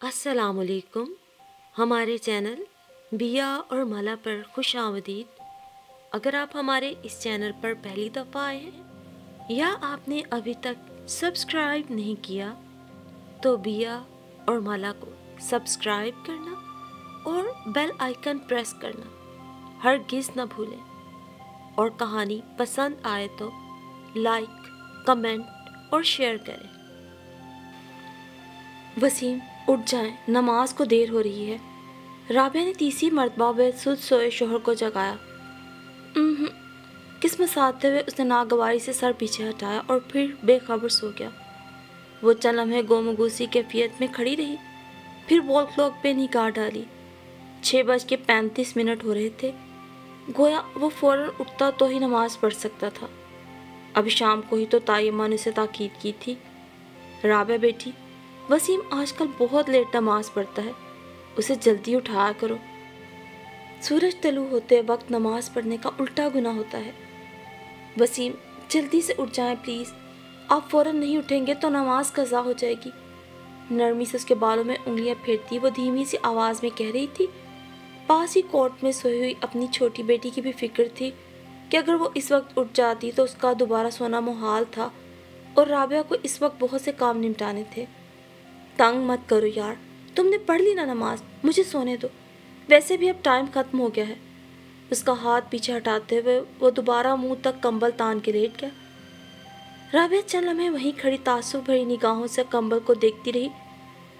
अस्सलाम वालेकुम। हमारे चैनल बिया और माला पर खुश आमदीद। अगर आप हमारे इस चैनल पर पहली दफ़ा आए हैं या आपने अभी तक सब्सक्राइब नहीं किया तो बिया और माला को सब्सक्राइब करना और बेल आइकन प्रेस करना हरगिज़ न भूलें। और कहानी पसंद आए तो लाइक, कमेंट और शेयर करें। वसीम, उठ जाएं, नमाज को देर हो रही है। राबिया ने तीसरी मर्तबा बेसुध सोए शोहर को जगाया। किस्मसाते हुए उसने नागवारी से सर पीछे हटाया और फिर बेखबर सो गया। वो चंद लम्हे गोमगूसी कैफियत में खड़ी रही, फिर वॉल क्लॉक पे निगाह डाली। 6:35 हो रहे थे। गोया वो फौरन उठता तो ही नमाज पढ़ सकता था। अभी शाम को ही तो तायम्मा ने उसे ताकीद की थी, राबिया बेटी, वसीम आजकल बहुत लेट नमाज पढ़ता है, उसे जल्दी उठाया करो। सूरज तलू होते वक्त नमाज पढ़ने का उल्टा गुनाह होता है। वसीम, जल्दी से उठ जाएं प्लीज़, आप फौरन नहीं उठेंगे तो नमाज कज़ा हो जाएगी। नरमी से उसके बालों में उंगलियां फेरती वो धीमी सी आवाज़ में कह रही थी। पास ही कोर्ट में सोई हुई अपनी छोटी बेटी की भी फिक्र थी कि अगर वो इस वक्त उठ जाती तो उसका दोबारा सोना मुहाल था और राबिया को इस वक्त बहुत से काम निपटाने थे। तंग मत करो यार, तुमने पढ़ ली ना नमाज, मुझे सोने दो, वैसे भी अब टाइम ख़त्म हो गया है। उसका हाथ पीछे हटाते हुए वो दोबारा मुंह तक कंबल तान के लेट गया। राबिया चंद लम्हे वहीं खड़ी तासुब भरी निगाहों से कंबल को देखती रही,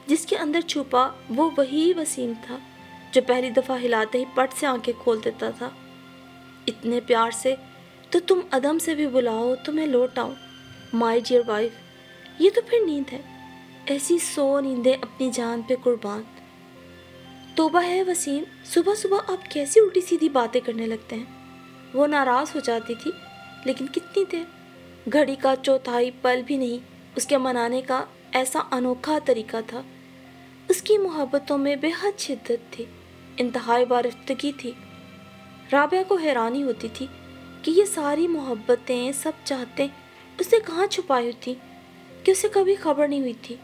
जिसके अंदर छुपा वो वही वसीम था जो पहली दफ़ा हिलाते ही पट से आंखें खोल देता था। इतने प्यार से तो तुम अदम से भी बुलाओ तो मैं लौट आऊँ, माय डियर वाइफ, ये तो फिर नींद है, ऐसी सो नींदें अपनी जान पे कुर्बान। तौबा है वसीम, सुबह सुबह आप कैसी उल्टी सीधी बातें करने लगते हैं। वो नाराज़ हो जाती थी, लेकिन कितनी देर, घड़ी का चौथाई पल भी नहीं उसके मनाने का ऐसा अनोखा तरीका था। उसकी मोहब्बतों में बेहद शिद्दत थी, इंतहाई वारिफ्तगी थी। राबिया को हैरानी होती थी कि ये सारी मोहब्बतें, सब चाहतें उसने कहाँ छुपाई हुई थी कि उसे कभी खबर नहीं हुई थी।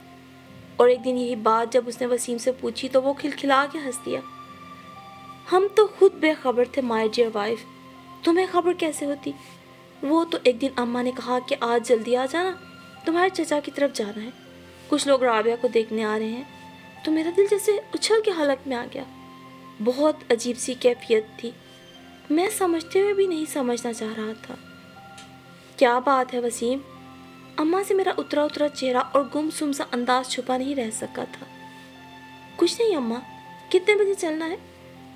और एक दिन यही बात जब उसने वसीम से पूछी तो वो खिलखिला के हंस दिया। हम तो खुद बेखबर थे माय डियर वाइफ, तुम्हें खबर कैसे होती। वो तो एक दिन अम्मा ने कहा कि आज जल्दी आ जाना, तुम्हारे चचा की तरफ जाना है, कुछ लोग राबिया को देखने आ रहे हैं। तो मेरा दिल जैसे उछल के हालत में आ गया। बहुत अजीब सी कैफियत थी, मैं समझते हुए भी नहीं समझना चाह रहा था। क्या बात है वसीम, अम्मा से मेरा उतरा उतरा चेहरा और गुमसुम सा अंदाज छुपा नहीं रह सका था। कुछ नहीं अम्मा, कितने बजे चलना है,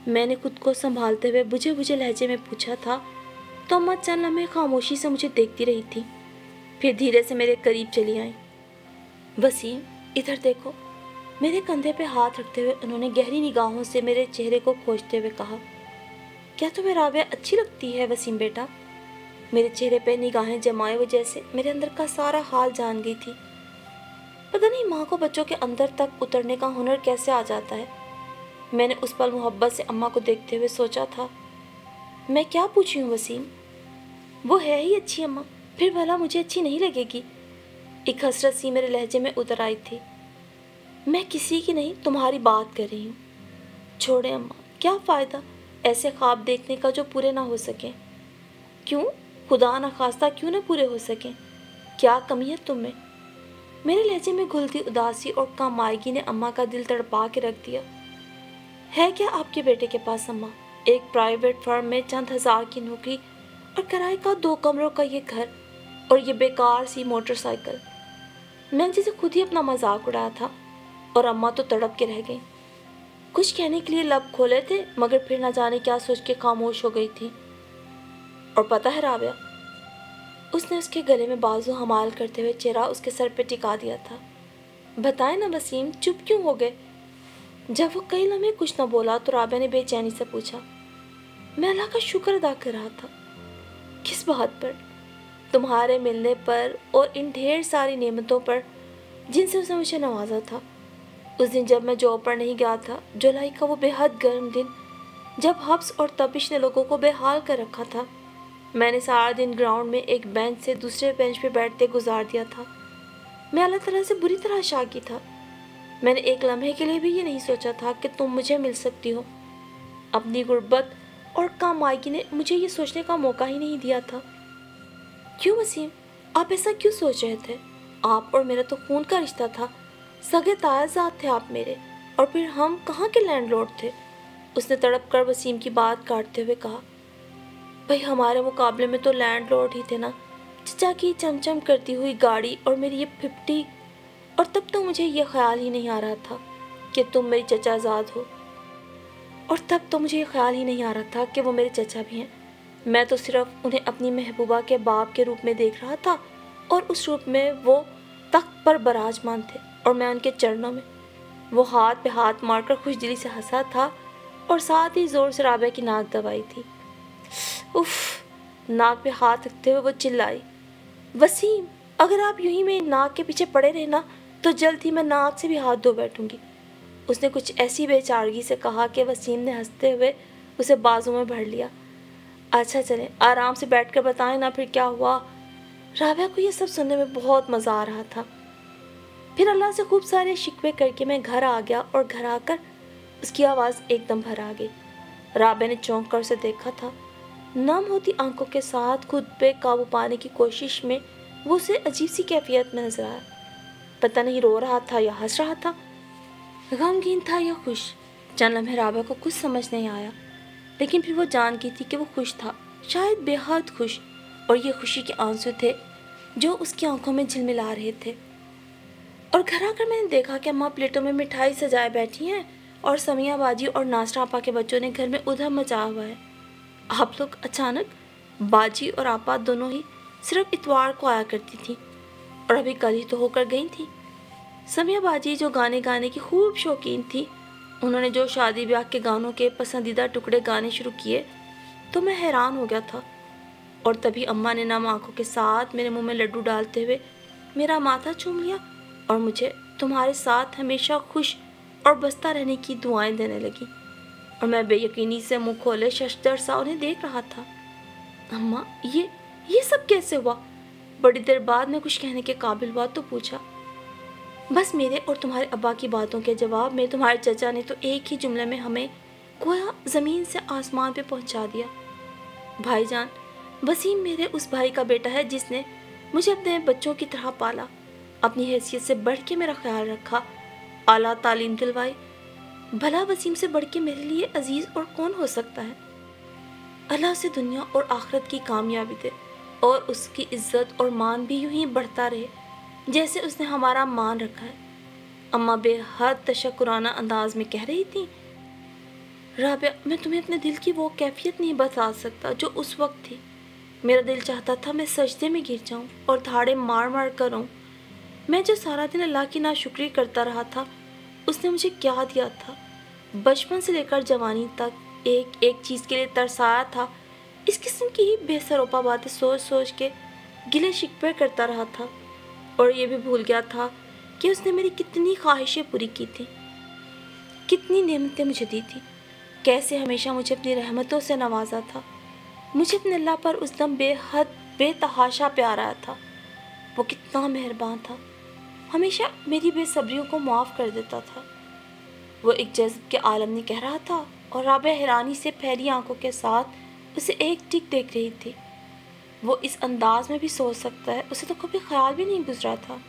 मैंने खुद को संभालते हुए बुझे बुझे लहजे में पूछा था। तो अम्मा चंद लम्हे खामोशी से मुझे देखती रही थी, फिर धीरे से मेरे करीब चली आई। वसीम, इधर देखो, मेरे कंधे पे हाथ रखते हुए उन्होंने गहरी निगाहों से मेरे चेहरे को खोजते हुए कहा। क्या तुम्हें राबिया अच्छी लगती है वसीम बेटा। मेरे चेहरे पे निगाहें जमाए वो जैसे मेरे अंदर का सारा हाल जान गई थी। पता नहीं माँ को बच्चों के अंदर तक उतरने का हुनर कैसे आ जाता है। मैंने उस पल मोहब्बत से अम्मा को देखते हुए सोचा था, मैं क्या पूछी हूँ वसीम, वो है ही अच्छी अम्मा, फिर भला मुझे अच्छी नहीं लगेगी। एक हसरत सी मेरे लहजे में उतर आई थी। मैं किसी की नहीं, तुम्हारी बात कर रही हूँ। छोड़े अम्मा, क्या फ़ायदा ऐसे ख्वाब देखने का जो पूरे ना हो सकें। क्यों, खुदा न खास्ता क्यों न पूरे हो सकें, क्या कमी है तुम में। मेरे लहजे में घुलती उदासी और कामायगी ने अम्मा का दिल तड़पा के रख दिया। है क्या आपके बेटे के पास अम्मा, एक प्राइवेट फर्म में चंद हजार की नौकरी और किराए का 2 कमरों का ये घर और ये बेकार सी मोटरसाइकिल। मैं जिसे खुद ही अपना मजाक उड़ाया था और अम्मा तो तड़प के रह गई। कुछ कहने के लिए लब खोले थे मगर फिर ना जाने क्या सोच के खामोश हो गई थी। और पता है राबिया, उसने उसके गले में बाजू हमाल करते हुए चेहरा उसके सर पे टिका दिया था। बताए ना वसीम, चुप क्यों हो गए। जब वो कई लम्हे कुछ न बोला तो राबिया ने बेचैनी से पूछा। मैं अल्लाह का शुक्र अदा कर रहा था। किस बात पर। तुम्हारे मिलने पर और इन ढेर सारी नेमतों पर जिनसे उसने मुझे नवाजा था। उस दिन जब मैं जॉब पर नहीं गया था, जुलाई का वो बेहद गर्म दिन, जब हब्स और तपिश ने लोगों को बेहाल कर रखा था, मैंने सारा दिन ग्राउंड में एक बेंच से दूसरे बेंच पे बैठते गुजार दिया था। मैं अल्लाह ताला से बुरी तरह शाकी था। मैंने एक लम्हे के लिए भी ये नहीं सोचा था कि तुम मुझे मिल सकती हो। अपनी गुर्बत और कामायगी ने मुझे ये सोचने का मौका ही नहीं दिया था। क्यों वसीम, आप ऐसा क्यों सोच रहे थे? आप और मेरा तो खून का रिश्ता था, सगे तायाजाद थे आप मेरे, और फिर हम कहाँ के लैंडलॉर्ड थे? उसने तड़प कर वसीम की बात काटते हुए कहा। भाई हमारे मुकाबले में तो लैंडलॉर्ड ही थे ना, चचा की चमचम करती हुई गाड़ी और मेरी ये 50। और तब तो मुझे ये ख्याल ही नहीं आ रहा था कि तुम मेरी चचाजाद हो, और तब तो मुझे ये ख्याल ही नहीं आ रहा था कि वो मेरे चचा भी हैं। मैं तो सिर्फ उन्हें अपनी महबूबा के बाप के रूप में देख रहा था, और उस रूप में वो तख्त पर बराजमान थे और मैं उनके चरणों में। वो हाथ पे हाथ मारकर खुशदिली से हंसा था और साथ ही जोर से राबिया की नाक दबाई थी। उफ, नाक पे हाथ रखते हुए वो चिल्लाई, वसीम अगर आप यूं ही मेरी नाक के पीछे पड़े रहे ना तो जल्द ही मैं नाक से भी हाथ धो बैठूंगी। उसने कुछ ऐसी बेचारगी से कहा कि वसीम ने हंसते हुए उसे बाजू में भर लिया। अच्छा चलें, आराम से बैठकर बताएं ना फिर क्या हुआ। राबिया को ये सब सुनने में बहुत मज़ा आ रहा था। फिर अल्लाह से खूब सारे शिकवे करके मैं घर आ गया, और घर आकर उसकी आवाज़ एकदम भर आ गई। राबिया ने चौंक कर उसे देखा था। नम होती आंखों के साथ खुद पे काबू पाने की कोशिश में वो उसे अजीब सी कैफियत में नजर आया। पता नहीं रो रहा था या हंस रहा था, गमगीन था या खुश। चंद लम्हे राबिया को कुछ समझ नहीं आया, लेकिन फिर वो जान गई थी कि वो खुश था, शायद बेहद खुश, और ये खुशी के आंसू थे जो उसकी आंखों में झिलमिला रहे थे। और घर आकर मैंने देखा कि अम्मा प्लेटों में मिठाई सजाए बैठी हैं, और समिया बाजी और नासरा आपा के बच्चों ने घर में उधम मचा हुआ है। आप लोग अचानक, बाजी और आपा दोनों ही सिर्फ इतवार को आया करती थी, और अभी कल ही तो होकर गई थी। समिया बाजी जो गाने गाने की खूब शौकीन थी, उन्होंने जो शादी ब्याह के गानों के पसंदीदा टुकड़े गाने शुरू किए तो मैं हैरान हो गया था। और तभी अम्मा ने नम आंखों के साथ मेरे मुंह में लड्डू डालते हुए मेरा माथा चूम लिया और मुझे तुम्हारे साथ हमेशा खुश और बसता रहने की दुआएं देने लगी। और मैं बेयकीनी से मुंह खोले शशदर सा उन्हें देख रहा था। अम्मा, ये सब कैसे हुआ? बड़ी देर बाद मैं कुछ कहने के काबिल हुआ तो पूछा। बस मेरे और तुम्हारे अब्बा की बातों के जवाब में तुम्हारे चचा ने तो एक ही जुमले में हमें गोया ज़मीन से आसमान पे पहुंचा दिया। भाईजान, वसीम मेरे उस भाई का बेटा है जिसने मुझे अपने बच्चों की तरह पाला, अपनी हैसियत से बढ़ के मेरा ख्याल रखा, आला तालीम दिलवाई। भला वसीम से बढ़ के मेरे लिए अजीज़ और कौन हो सकता है? अल्लाह से दुनिया और आखिरत की कामयाबी दे, और उसकी इज्जत और मान भी यूं ही बढ़ता रहे जैसे उसने हमारा मान रखा है। अम्मा बेहद तशक्कुराना अंदाज में कह रही थी। राबिया, मैं तुम्हें अपने दिल की वो कैफियत नहीं बता सकता जो उस वक्त थी। मेरा दिल चाहता था मैं सजदे में गिर जाऊं और धाड़े मार मार कर रोऊं। मैं जो सारा दिन अल्लाह की नाशुक्री करता रहा था, उसने मुझे क्या दिया था। बचपन से लेकर जवानी तक एक एक चीज़ के लिए तरसाया था। इस किस्म की ही बेसरोपा बातें सोच सोच के गिले शिकवे करता रहा था, और ये भी भूल गया था कि उसने मेरी कितनी ख्वाहिशें पूरी की थी, कितनी नेमतें मुझे दी थी, कैसे हमेशा मुझे अपनी रहमतों से नवाजा था। मुझे अपने अल्लाह पर उस दम बेहद बेतहाशा प्यार आया था। वो कितना मेहरबान था, हमेशा मेरी बेसब्रियों को माफ़ कर देता था। वो एक जज्ब के आलम में कह रहा था, और राबिया हैरानी से फैली आंखों के साथ उसे एक टिक देख रही थी। वो इस अंदाज में भी सोच सकता है, उसे तो कभी ख्याल भी नहीं गुजरा था।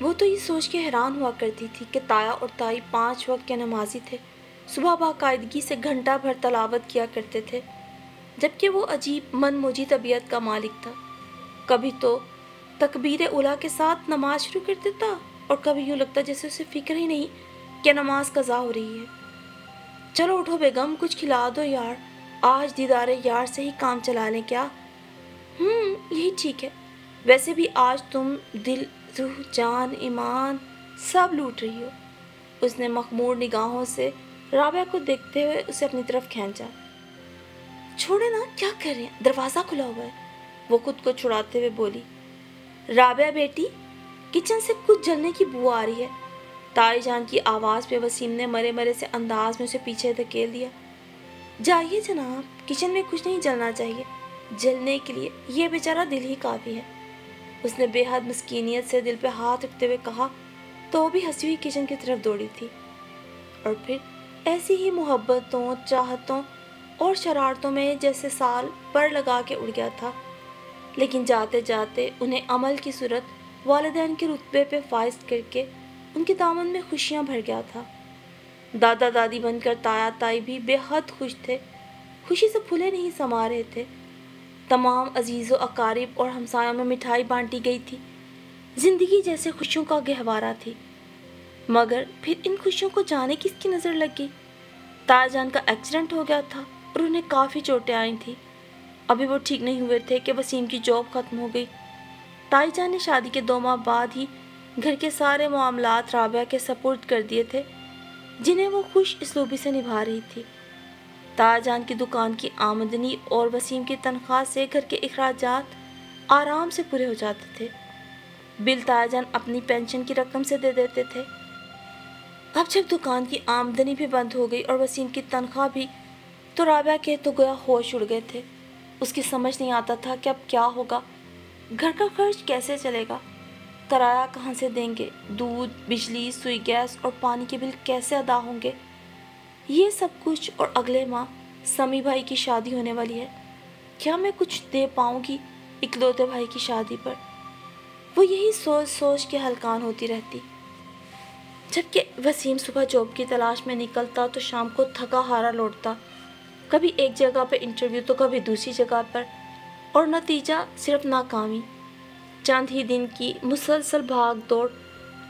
वो तो ये सोच के हैरान हुआ करती थी कि ताया और ताई 5 वक्त के नमाजी थे, सुबह बाकायदगी से घंटा भर तलावत किया करते थे, जबकि वो अजीब मनमोजी तबीयत का मालिक था। कभी तो तकबीर उला के साथ नमाज शुरू कर देता, और कभी यूँ लगता जैसे उसे फिक्र ही नहीं कि नमाज कज़ा हो रही है। चलो उठो बेगम, कुछ खिला दो यार, आज दीदारे यार से ही काम चला लें क्या? यही ठीक है। वैसे भी आज तुम दिल, रूह, जान, ईमान सब लूट रही हो। उसने मखमूर निगाहों से राबिया को देखते हुए उसे अपनी तरफ खींचा। छोड़े ना, क्या कर रहे हैं, दरवाज़ा खुला हुआ है। वो खुद को छुड़ाते हुए बोली। राबिया बेटी, किचन से कुछ जलने की बू आ रही है। ताई जान की आवाज़ पे वसीम ने मरे मरे से अंदाज में उसे पीछे धकेल दिया। जाइए जनाब, किचन में कुछ नहीं जलना चाहिए, जलने के लिए ये बेचारा दिल ही काफ़ी है। उसने बेहद मस्कीनियत से दिल पे हाथ रखते हुए कहा। تو بھی ہنسی ہوئی کچن کی طرف دوڑی تھی، اور پھر ایسی ہی محبتوں، چاہتوں اور شرارتوں میں جیسے سال پر لگا کے اڑ گیا تھا، لیکن جاتے جاتے انہیں عمل کی صورت والدین کے رتبے پہ فائز کر کے ان کے دامن میں خوشیاں بھر گیا تھا۔ دادا دادی بن کر تایا تائی بھی بے حد خوش تھے، خوشی سے پھولے نہیں سما رہے تھے۔ تمام عزیز و اقارب اور ہمسایوں میں مٹھائی بانٹی گئی تھی، زندگی جیسے خوشیوں کا گہوارہ تھی۔ مگر پھر ان خوشیوں کو جانے کس کی نظر لگ گئی؟ تایا جان کا ایکسیڈنٹ ہو گیا تھا اور انہیں کافی چوٹیں آئی تھیں۔ ابھی وہ ٹھیک نہیں ہوئے تھے کہ وسیم کی جاب ختم ہو گئی۔ تائی جان نے شادی کے 2 ماہ بعد ہی گھر کے سارے معاملات رابعہ کے سپرد کر دیے تھے، جنہیں وہ خوش اسلوبی سے نبھا رہی تھی۔ تایا جان کی دکان کی آمدنی اور وسیم کی تنخواہ سے گھر کے اخراجات آرام سے پورے ہو جاتے تھے۔ بل تایا جان اپنی پینشن کی رقم سے دے دیتے تھے۔ اب جب دکان کی آمدنی بھی بند ہو گئی اور وسیم کی تنخواہ بھی، تو رابعہ کے تو گویا ہوش اڑ گئے تھے۔ اس کی سمجھ نہیں آتا تھا کہ اب کیا ہوگا، گھر کا خرچ کیسے چلے گا، کرایہ کہاں سے دیں گے، دودھ، بجلی، سوئی گیس اور پانی کے بل کیسے ادا ہوں گے۔ یہ سب کچھ، اور اگلے ماہ سمی بھائی کی شادی ہونے والی ہے، کیا میں کچھ دے پاؤں گی اکلوتے بھائی کی شادی پر؟ وہ یہی سوچ سوچ کے ہلکان ہوتی رہتی۔ جبکہ وسیم صبح جاب کی تلاش میں نکلتا تو شام کو تھکا ہارا لوٹتا، کبھی ایک جگہ پہ انٹرویو تو کبھی دوسری جگہ پر، اور نتیجہ صرف ناکامی۔ چند ہی دن کی مسلسل بھاگ دوڑ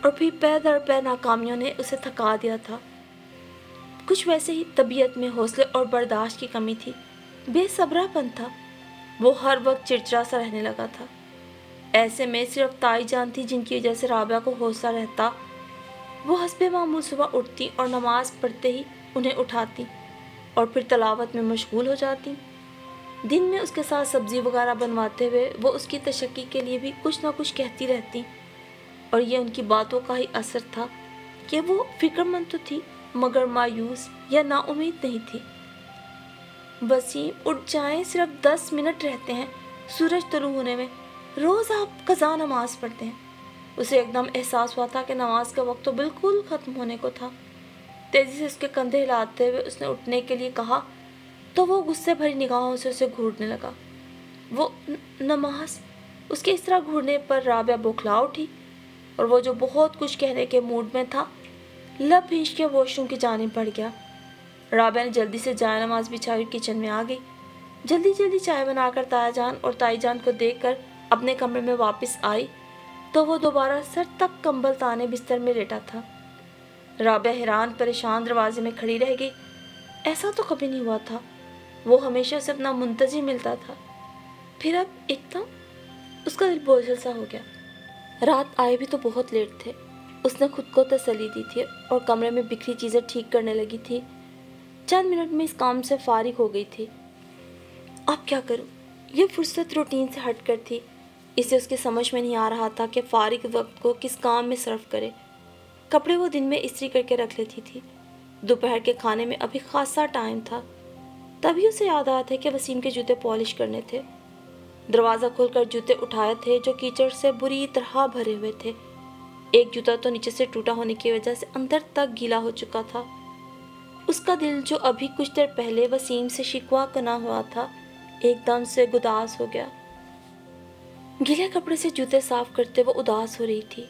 اور پھر پے در پے ناکامیوں نے اسے تھکا دیا تھا۔ کچھ ویسے ہی طبیعت میں حوصلے اور برداشت کی کمی تھی، بے صبرا پن تھا، وہ ہر وقت چڑچڑا سا رہنے لگا تھا۔ ایسے میں صرف تائی جان تھی جن کی وجہ سے رابعہ کو حوصلہ رہتا۔ وہ حسب معمول صبح اٹھتی اور نماز پڑھتے ہی انہیں اٹھاتی اور پھر تلاوت میں مشغول ہو جاتی۔ دن میں اس کے ساتھ سبزی وغیرہ بنواتے ہوئے وہ اس کی تشکی کے لیے بھی کچھ نہ کچھ کہتی رہتی، اور یہ ان کی باتوں کا ہی اثر تھا کہ وہ فکر مند تو تھی مگر مایوس یا نا امید نہیں تھی۔ وسیم اٹھ جائیں، صرف 10 منٹ رہتے ہیں سورج طلوع ہونے میں، روز آپ قضا نماز پڑھتے ہیں۔ اسے ایک دم احساس ہوا تھا کہ نماز کا وقت تو بالکل ختم ہونے کو تھا۔ تیزی سے اس کے کندھے ہلاتے ہوئے اس نے اٹھنے کے لیے کہا تو وہ غصے بھری نگاہوں سے اسے گھورنے لگا۔ وہ نماز؟ اس کے اس طرح گھورنے پر رابعہ بوکھلا اٹھی، اور وہ جو بہت کچھ کہنے کے موڈ میں تھا لب بھینچ کے واش روم کی جانب بڑھ گیا۔ رابعہ نے جلدی سے جائے نماز بچھائی اور کچن میں آ گئی۔ جلدی جلدی چائے بنا کر تایا جان اور تائی جان کو دیکھ کر اپنے کمرے میں واپس آئی تو وہ دوبارہ سر تک کمبل تانے بستر میں لیٹا تھا۔ رابعہ حیران پریشان دروازے میں کھڑی رہ گئی۔ ایسا تو کبھی نہیں ہوا تھا، وہ ہمیشہ اسے اپنا منتظر ملتا تھا، پھر اب ایک دم اس کا دل بوجھل سا ہو گیا۔ رات آئے بھی تو بہت لیٹ تھے۔ اس نے خود کو تسلی دی تھی اور کمرے میں بکھری چیزیں ٹھیک کرنے لگی تھی۔ چند منٹ میں اس کام سے فارغ ہو گئی تھی۔ اب کیا کروں؟ یہ فرصت روٹین سے ہٹ کر تھی، اسے اس کی سمجھ میں نہیں آ رہا تھا کہ فارغ وقت کو کس کام میں صرف کرے۔ کپڑے وہ دن میں استری کر کے رکھ لیتی تھی۔ دوپہر کے کھانے میں ابھی خاصا ٹائم تھا، تبھی اسے یاد آیا تھا کہ وسیم کے جوتے پالش کرنے تھے۔ دروازہ کھول کر جوتے اٹھائے تھے جو کیچڑ سے بری طرح بھرے ہوئے تھے۔ ایک جوتا تو نیچے سے ٹوٹا ہونے کی وجہ سے اندر تک گیلا ہو چکا تھا۔ اس کا دل جو ابھی کچھ دیر پہلے وسیم سے شکوہ کنا ہوا تھا، ایک دم سے گداس ہو گیا۔ گیلے کپڑے سے جوتے صاف کرتے وہ اداس ہو رہی تھی۔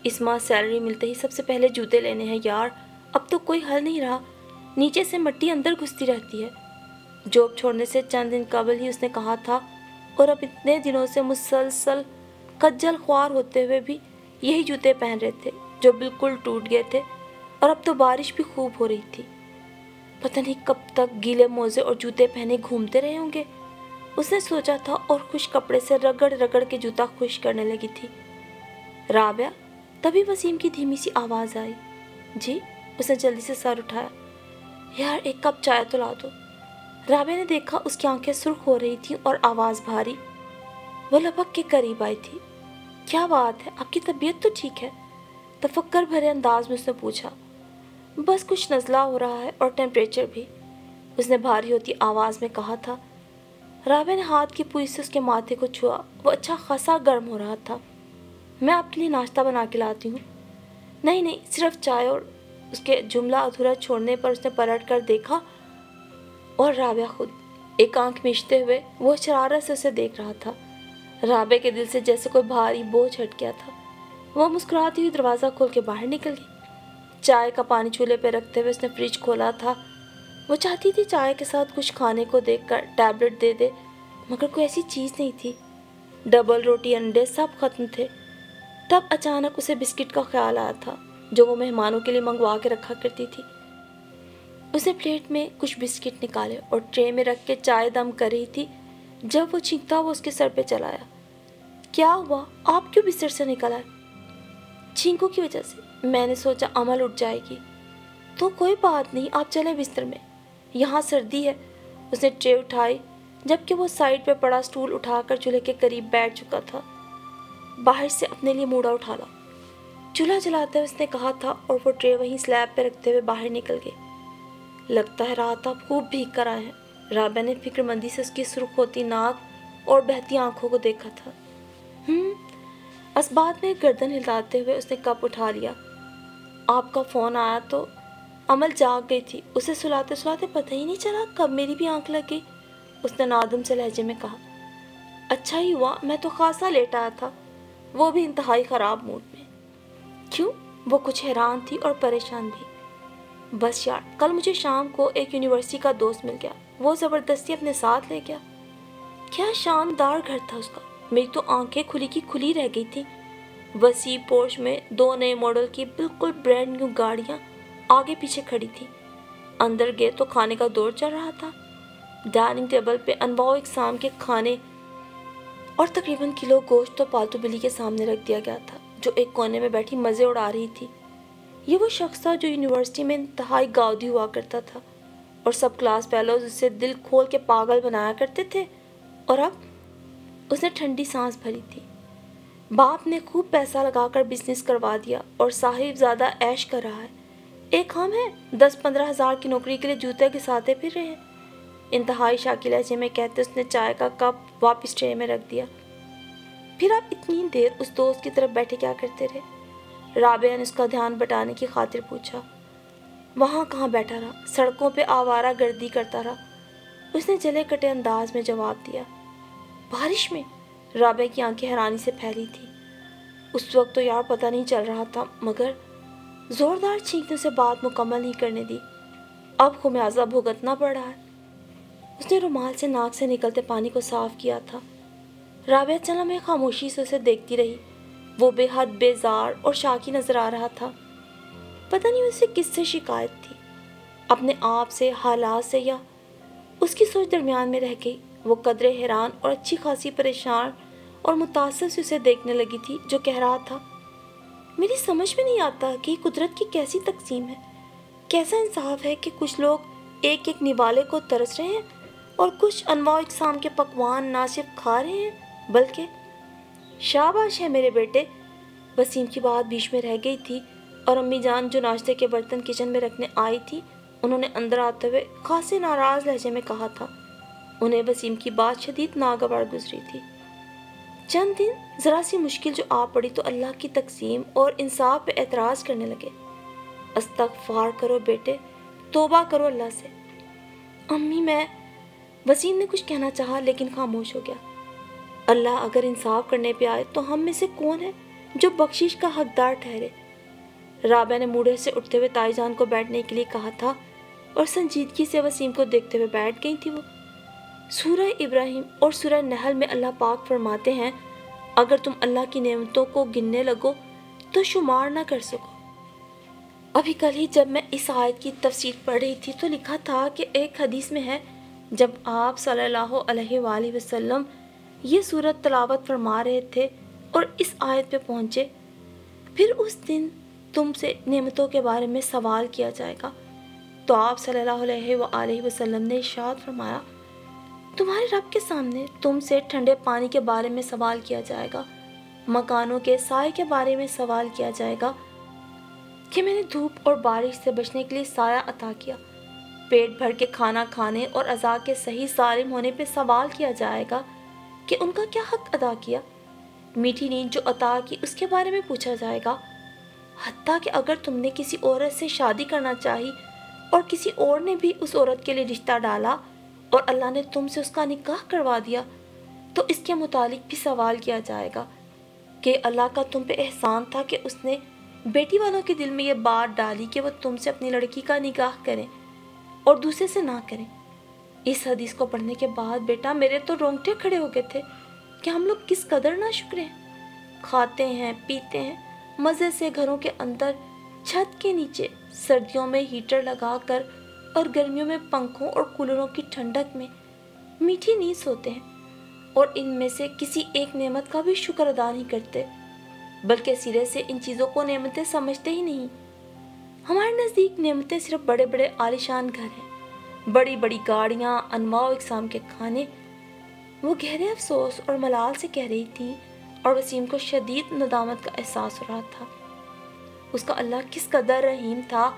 اس ماہ سیلری ملتے ہی سب سے پہلے جوتے لینے ہیں یار، اب تو کوئی حل نہیں رہا، نیچے سے مٹی اندر گھستی رہتی ہے۔ جاب چھوڑنے سے چند دن قبل ہی اس نے کہا تھا، اور اب اتنے دنوں سے مسلسل خجل خوار ہوتے ہوئے بھی یہی جوتے پہن رہے تھے جو بالکل ٹوٹ گئے تھے، اور اب تو بارش بھی خوب ہو رہی تھی۔ پتہ نہیں کب تک گیلے موزے اور جوتے پہنے گھومتے رہے ہوں گے، اس نے سوچا تھا، اور خشک کپڑے سے رگڑ رگڑ کے جوتا خشک کرنے لگی تھی۔ رابعہ؟ تبھی وسیم کی دھیمی سی آواز آئی۔ جی؟ اس نے جلدی سے سر اٹھایا۔ یار ایک کپ چائے تو لا دو۔ رابعہ نے دیکھا اس کی آنکھیں سرخ ہو رہی تھیں اور آواز بھاری۔ وہ لپک کے قریب آئی تھی۔ کیا بات ہے، آپ کی طبیعت تو ٹھیک ہے؟ تفکر بھرے انداز میں اس نے پوچھا۔ بس کچھ نزلہ ہو رہا ہے اور ٹیمپریچر بھی، اس نے بھاری ہوتی آواز میں کہا تھا۔ رابعہ نے ہاتھ کی پوئی سے اس کے ماتھے کو چھوا، وہ اچھا خاصا گرم ہو رہا تھا۔ میں آپ کے لیے ناشتہ بنا کے لاتی ہوں۔ नहीं नहीं, सिर्फ चाय। और उसके जुमला अधूरा छोड़ने पर उसने पलट कर देखा और राबिया खुद। एक आंख मीचते हुए वो शरारत से उसे देख रहा था। राबिया के दिल से जैसे कोई भारी बोझ हट गया था। वो मुस्कुराती हुई दरवाज़ा खोल के बाहर निकल गई। चाय का पानी चूल्हे पर रखते हुए उसने फ्रिज खोला था। वो चाहती थी चाय के साथ कुछ खाने को देखकर टैबलेट दे दे, मगर कोई ऐसी चीज़ नहीं थी। डबल रोटी, अंडे सब खत्म थे। तब अचानक उसे बिस्किट का ख्याल आया था जो वो मेहमानों के लिए मंगवा के रखा करती थी। उसने प्लेट में कुछ बिस्किट निकाले और ट्रे में रख के चाय दम कर रही थी जब वो छींकता हुआ उसके सर पे चला आया। क्या हुआ, आप क्यों बिस्तर से निकल आए? छींकों की वजह से। मैंने सोचा अमल उठ जाएगी। तो कोई बात नहीं, आप चले बिस्तर में, यहाँ सर्दी है। उसने ट्रे उठाई जबकि वो साइड पे पड़ा स्टूल उठाकर चूल्हे के करीब बैठ चुका था। बाहर से अपने लिए मूड़ा उठा ला, चूल्हा जलाते हुए उसने कहा था, और वो ट्रे वहीं स्लैब पे रखते हुए बाहर निकल गए। लगता है रात आप खूब भीग कर आए हैं। राबिया ने फिक्रमंदी से उसकी सुर्ख होती नाक और बहती आंखों को देखा था। अस्बात में गर्दन हिलाते हुए उसने कप उठा लिया। आपका फ़ोन आया तो अमल जाग गई थी। उसे सुलाते सुलाते पता ही नहीं चला कब मेरी भी आंख लग गई, उसने नादम से लहजे में कहा। अच्छा ही हुआ, मैं तो खासा लेट आया था, वो भी इंतहाई ख़राब मूड में। क्यों? वो कुछ हैरान थी और परेशान भी। बस यार, कल मुझे शाम को एक यूनिवर्सिटी का दोस्त मिल गया, वो ज़बरदस्ती अपने साथ ले गया। क्या शानदार घर था उसका। मेरी तो आंखें खुली की खुली रह गई थी। वसी पोर्श में 2 नए मॉडल की बिल्कुल ब्रांड न्यू गाड़ियाँ आगे पीछे खड़ी थी। अंदर गए तो खाने का दौर चल रहा था। डाइनिंग टेबल पे अनवाओ इकसाम के खाने और तकरीबन किलो गोश्त तो पालतू बिल्ली के सामने रख दिया गया था, जो एक कोने में बैठी मज़े उड़ा रही थी। ये वो शख्स था जो यूनिवर्सिटी में इंतहाई गाउदी हुआ करता था और सब क्लास फेलोज उससे दिल खोल के पागल बनाया करते थे। और अब उसने ठंडी सांस भरी थी। बाप ने खूब पैसा लगाकर बिजनेस करवा दिया और साहिब ज़्यादा ऐश कर रहा है। एक हम है 10-15 हज़ार की नौकरी के लिए जूते घिसाते फिर रहे हैं। इंतहाई शाकिल लहजे में कहते उसने चाय का कप वापस ट्रे में रख दिया। फिर आप इतनी देर उस दोस्त की तरफ बैठे क्या करते रहे? राबिया ने उसका ध्यान बटाने की खातिर पूछा। वहाँ कहाँ बैठा रहा, सड़कों पे आवारा गर्दी करता रहा, उसने जले कटे अंदाज में जवाब दिया। बारिश में? राबिया की आंखें हैरानी से फैली थी। उस वक्त तो यार पता नहीं चल रहा था, मगर जोरदार छींकने से बात मुकम्मल नहीं करने दी। अब खुमियाजा भुगतना पड़ रहा है। उसने रुमाल से नाक से निकलते पानी को साफ किया था। राबिया चला में खामोशी से उसे देखती रही। वो बेहद बेजार और शाकी नजर आ रहा था। पता नहीं उसे किससे शिकायत थी, अपने आप से, हालात से, या उसकी सोच दरमियान में रह गई। वो कदरे हैरान और अच्छी खासी परेशान और मुतासिर से उसे देखने लगी थी, जो कह रहा था, मेरी समझ में नहीं आता कि कुदरत की कैसी तकसीम है। कैसा इंसाफ है कि कुछ लोग एक एक निवाले को तरस रहे हैं और कुछ अनवाउ इकसाम के पकवान ना सिर्फ खा रहे हैं बल्कि। शाबाश है मेरे बेटे। वसीम की बात बीच में रह गई थी और अम्मी जान जो नाश्ते के बर्तन किचन में रखने आई थी, उन्होंने अंदर आते हुए खासे नाराज़ लहजे में कहा था। उन्हें वसीम की बात शदीद नागवार गुजरी थी। चंद दिन ज़रा सी मुश्किल जो आ पड़ी तो अल्लाह की तकसीम और इंसाफ पे एतराज़ करने लगे। अस्तगफार करो बेटे, तौबा करो अल्लाह से। अम्मी मैं। वसीम ने कुछ कहना चाहा लेकिन खामोश हो गया। अल्लाह अगर इंसाफ करने पे आए तो हम में से कौन है जो बख्शिश का हकदार ठहरे? राबिया ने मूढ़े से उठते हुए ताईजान को बैठने के लिए कहा था और संजीदगी से वसीम को देखते हुए बैठ गई थी वो। सूरह इब्राहिम और सूरह नहल में अल्लाह पाक फरमाते हैं, अगर तुम अल्लाह की नेमतों को गिनने लगो तो शुमार ना कर सको। अभी कल ही जब मैं इस आयत की तफसीर पढ़ रही थी तो लिखा था कि एक हदीस में है, जब आप सल्लल्लाहु अलैहि वसल्लम ये सूरत तलावत फरमा रहे थे और इस आयत पे पहुँचे, फिर उस दिन तुमसे नेमतों के बारे में सवाल किया जाएगा, तो आप सल्लल्लाहु अलैहि वसल्लम ने इरशाद फरमाया, तुम्हारे रब के सामने तुमसे ठंडे पानी के बारे में सवाल किया जाएगा, मकानों के साए के बारे में सवाल किया जाएगा कि मैंने धूप और बारिश से बचने के लिए साया अता किया, पेट भर के खाना खाने और अज़ा के सही सालिम होने पे सवाल किया जाएगा कि उनका क्या हक अदा किया, मीठी नींद जो अता की उसके बारे में पूछा जाएगा, حتیٰ کہ اگر تم نے کسی عورت سے شادی کرنا چاہی اور کسی اور نے بھی اس عورت کے لیے رشتہ ڈالا اور اللہ نے تم سے اس کا نکاح کروا دیا تو اس کے متعلق بھی سوال کیا جائے گا کہ اللہ کا تم پہ احسان تھا کہ اس نے بیٹی والوں کے دل میں یہ بات ڈالی کہ وہ تم سے اپنی لڑکی کا نکاح کریں اور دوسرے سے نہ کریں۔ اس حدیث کو پڑھنے کے بعد بیٹا میرے تو رونگٹے کھڑے ہو گئے تھے کہ ہم لوگ کس قدر ناشکر ہیں۔ کھاتے ہیں، پیتے ہیں، مزے سے گھروں کے اندر چھت کے نیچے، سردیوں میں ہیٹر لگا کر اور گرمیوں میں پنکھوں اور کولروں کی ٹھنڈک میں میٹھی نیند سوتے ہیں اور ان میں سے کسی ایک نعمت کا بھی شکر ادا نہیں کرتے، بلکہ سرے سے ان چیزوں کو نعمتیں سمجھتے ہی نہیں۔ ہمارے نزدیک نعمتیں صرف بڑے بڑے عالیشان گھر ہیں، بڑی بڑی گاڑیاں، انواع و اقسام کے کھانے۔ وہ گہرے افسوس اور ملال سے کہہ رہی تھی اور وسیم کو شدید ندامت کا احساس ہو رہا تھا۔ اس کا اللہ کس قدر رحیم تھا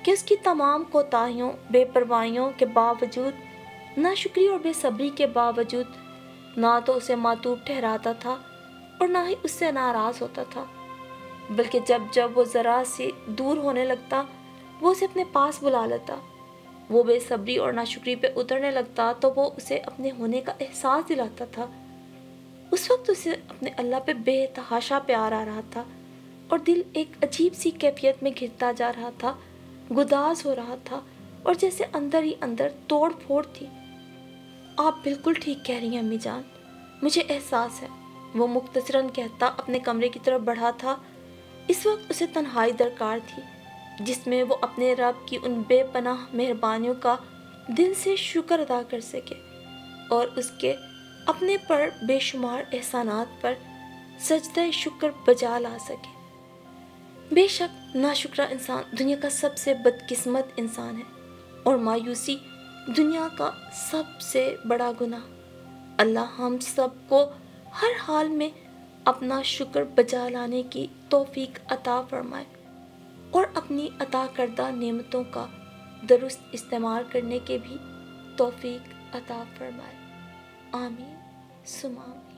کہ اس کی تمام کوتاہیوں، بے پرواہیوں کے باوجود، ناشکری اور بے صبری کے باوجود نہ تو اسے معتوب ٹھہراتا تھا اور نہ ہی اس سے ناراض ہوتا تھا، بلکہ جب جب وہ ذرا سے دور ہونے لگتا وہ اسے اپنے پاس بلا لیتا۔ وہ بے صبری اور ناشکری پہ اترنے لگتا تو وہ اسے اپنے ہونے کا احساس دلاتا تھا۔ اس وقت اسے اپنے اللہ پہ بے تحاشا پیار آ رہا تھا اور دل ایک عجیب سی کیفیت میں گھرتا جا رہا تھا، گداز ہو رہا تھا اور جیسے اندر ہی اندر توڑ پھوڑ تھی۔ آپ بالکل ٹھیک کہہ رہی ہیں امی جان، مجھے احساس ہے، وہ مختصراً کہتا اپنے کمرے کی طرف بڑھا تھا۔ اس وقت اسے تنہائی درکار تھی جس میں وہ اپنے رب کی ان بے پناہ مہربانیوں کا دل سے شکر ادا کر سکے اور اس کے اپنے پر بے شمار احسانات پر سجدہ شکر بجا لا سکے۔ بے شک ناشکرا انسان دنیا کا سب سے بدقسمت انسان ہے اور مایوسی دنیا کا سب سے بڑا گناہ۔ اللہ ہم سب کو ہر حال میں اپنا شکر بجا لانے کی توفیق عطا فرمائے اور اپنی عطا کردہ نعمتوں کا درست استعمال کرنے کے بھی توفیق عطا فرمائے۔ آمین ثم آمین۔